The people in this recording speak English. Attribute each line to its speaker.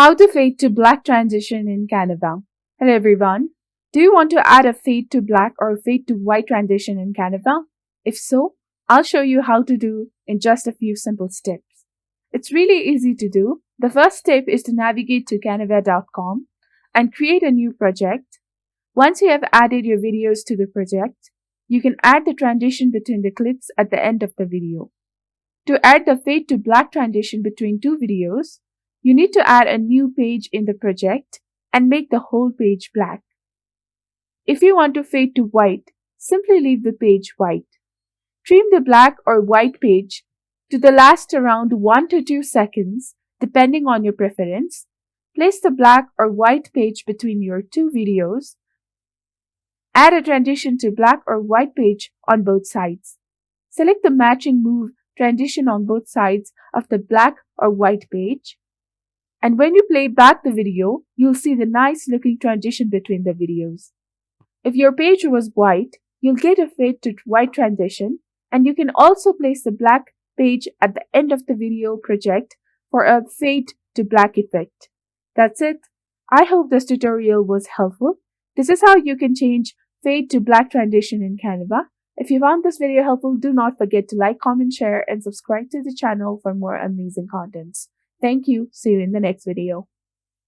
Speaker 1: How to fade to black transition in Canva. Hello everyone. Do you want to add a fade to black or fade to white transition in Canva? If so, I'll show you how to do in just a few simple steps. It's really easy to do. The first step is to navigate to canva.com and create a new project. Once you have added your videos to the project, you can add the transition between the clips at the end of the video. To add the fade to black transition between two videos, you need to add a new page in the project and make the whole page black. If you want to fade to white, simply leave the page white. Trim the black or white page to the last around 1 to 2 seconds, depending on your preference. Place the black or white page between your two videos. Add a transition to black or white page on both sides. Select the matching move transition on both sides of the black or white page. And when you play back the video, you'll see the nice looking transition between the videos. If your page was white, you'll get a fade to white transition, and you can also place the black page at the end of the video project for a fade to black effect. That's it. I hope this tutorial was helpful. This is how you can change fade to black transition in Canva. If you found this video helpful, do not forget to like, comment, share, and subscribe to the channel for more amazing contents. Thank you. See you in the next video.